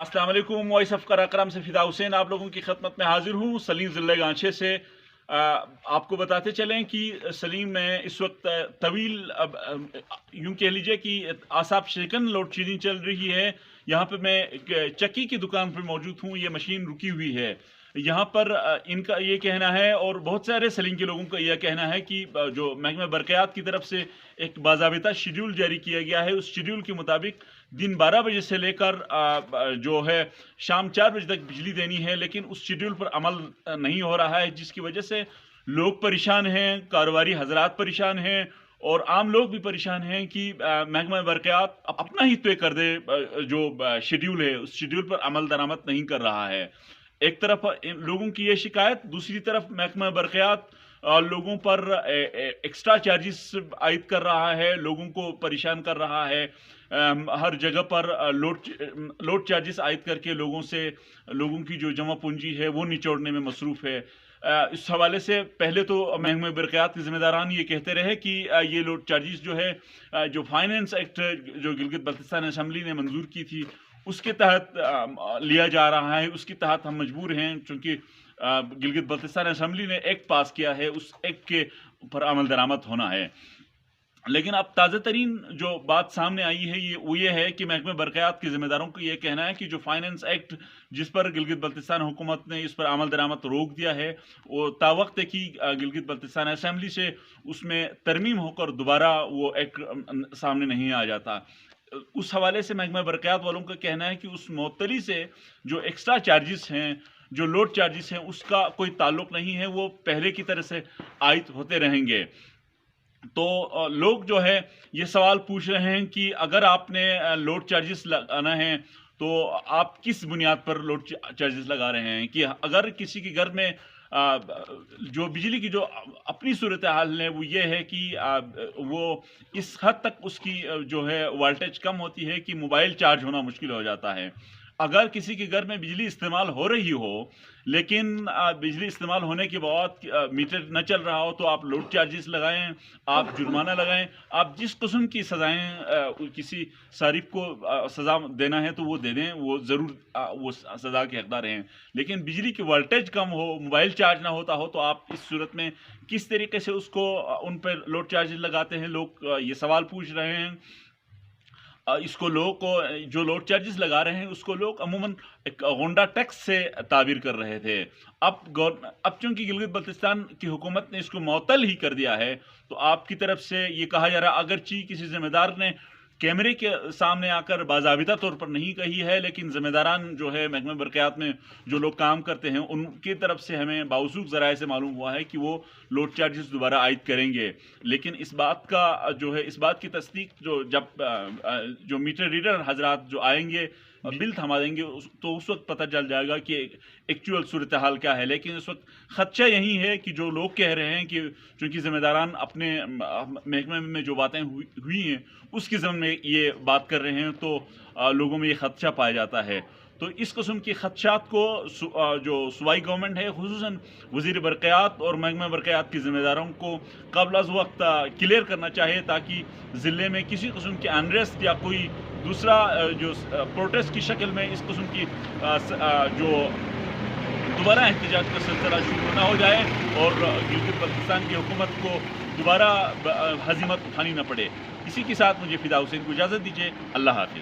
अस्सलाम वालेकुम। Voice of Karakoram से फिदा हुसैन आप लोगों की खिदमत में हाजिर हूँ सलीम ज़िले गांछे से। आपको बताते चलें कि सलीम में इस वक्त तवील यूं कह लीजिए कि आसाब शिकन लोड शेडिंग चल रही है। यहाँ पे मैं एक चक्की की दुकान पर मौजूद हूँ। ये मशीन रुकी हुई है। यहाँ पर इनका ये कहना है और बहुत सारे सलीम के लोगों का यह कहना है कि जो महकमा बरक़यात की तरफ से एक बाज़ाबिता शेड्यूल जारी किया गया है, उस शेड्यूल के मुताबिक दिन 12 बजे से लेकर जो है शाम 4 बजे तक बिजली देनी है, लेकिन उस शेड्यूल पर अमल नहीं हो रहा है, जिसकी वजह से लोग परेशान हैं, कारोबारी हजरात परेशान हैं और आम लोग भी परेशान हैं कि महकमा बरक़यात अपना ही तय कर दे जो शेड्यूल है, उस शेड्यूल पर अमल दरामद नहीं कर रहा है। एक तरफ लोगों की ये शिकायत, दूसरी तरफ महकमा बरक़यात लोगों पर एक्स्ट्रा चार्जेस आयद कर रहा है, लोगों को परेशान कर रहा है। हर जगह पर लोड चार्जेस आयद करके लोगों की जो जमा पूंजी है वो निचोड़ने में मसरूफ़ है। इस हवाले से पहले तो महकमा बरक़यात के ज़िम्मेदारान ये कहते रहे कि ये लोड चार्जेस जो है जो फाइनेंस एक्ट जो गिलगित बल्तिस्तान असम्बली ने मंजूर की थी उसके तहत लिया जा रहा है, उसके तहत हम मजबूर हैं, चूँकि गिलगित बल्तिस्तान असम्बली ने एक्ट पास किया है, उस एक्ट के ऊपर अमल दरामद होना है। लेकिन अब ताज़ा तरीन जो बात सामने आई है ये है कि महकमा बरक़यात के ज़िम्मेदारों को ये कहना है कि जो फाइनेंस एक्ट जिस पर गिलगित बल्तिस्तान हुकूमत ने इस पर अमल दरामद रोक दिया है, वो तावक्त है कि गिलगित बल्तिस्तान असम्बली से उसमें तरमीम होकर दोबारा वो एक्ट सामने नहीं आ जाता। उस हवाले से महकमा बरक़यात वालों का कहना है कि उस मुअत्तली से जो एक्स्ट्रा चार्जेस हैं, जो लोड चार्जेस हैं, उसका कोई ताल्लुक़ नहीं है, वो पहले की तरह से आयद होते रहेंगे। तो लोग जो है ये सवाल पूछ रहे हैं कि अगर आपने लोड चार्जेस लगाना है तो आप किस बुनियाद पर लोड चार्जेस लगा रहे हैं, कि अगर किसी के घर में जो बिजली की जो अपनी सूरत हाल है वो ये है कि वो इस हद तक उसकी जो है वोल्टेज कम होती है कि मोबाइल चार्ज होना मुश्किल हो जाता है। अगर किसी के घर में बिजली इस्तेमाल हो रही हो लेकिन बिजली इस्तेमाल होने के बाद मीटर न चल रहा हो तो आप लोड चार्जेस लगाएं, आप जुर्माना लगाएं, आप जिस किस्म की सज़ाएं किसी सारिफ को सज़ा देना है तो वो दे दें, वो ज़रूर वो सज़ा के हकदार हैं। लेकिन बिजली की वोल्टेज कम हो, मोबाइल चार्ज ना होता हो तो आप इस सूरत में किस तरीके से उसको उन पर लोड चार्जेस लगाते हैं? लोग ये सवाल पूछ रहे हैं। इसको लोग को जो लोड चार्जेस लगा रहे हैं उसको लोग अमूमन एक गोंडा टैक्स से ताबीर कर रहे थे। अब चूंकि गिलगित बल्तिस्तान की हुकूमत ने इसको मुअत्तल ही कर दिया है तो आपकी तरफ से ये कहा जा रहा, अगरची किसी ज़िम्मेदार ने कैमरे के सामने आकर बाज़ाबिता तौर पर नहीं कही है, लेकिन ज़िम्मेदारान जो है महकमा बरक़यात में जो लोग काम करते हैं उनकी तरफ से हमें बावसूख ज़राए से मालूम हुआ है कि वो लोड चार्जेस दोबारा आयद करेंगे। लेकिन इस बात का जो है इस बात की तस्दीक जो मीटर रीडर हजरात जो आएंगे बिल थमा देंगे तो उस वक्त पता चल जाएगा कि एक्चुअल सूरत हाल क्या है। लेकिन इस वक्त खदशा यही है कि जो लोग कह रहे हैं कि चूँकि ज़िम्मेदारान अपने महकमे में जो बातें हुई हैं उसकी ज़मीन में ये बात कर रहे हैं तो लोगों में ये खदशा पाया जाता है। तो इस किस्म के खदशात को जो सूबाई गवर्नमेंट है खुसूसन वज़ीर बरक़यात और महकमा बरक़यात के ज़िम्मेदारों को क़ब्ल अज़ वक्त क्लियर करना चाहिए ताकि ज़िले में किसी किस्म की अनरेस्ट या कोई दूसरा जो प्रोटेस्ट की शक्ल में इस किस्म की जो दोबारा एहतजाज का सिलसिला शुरू ना हो जाए और गिलगित बल्तिस्तान की हुकूमत को दोबारा हज़ीमत उठानी न पड़े। इसी के साथ मुझे फिदा हुसैन को इजाज़त दीजिए। अल्लाह हाफ़िज़।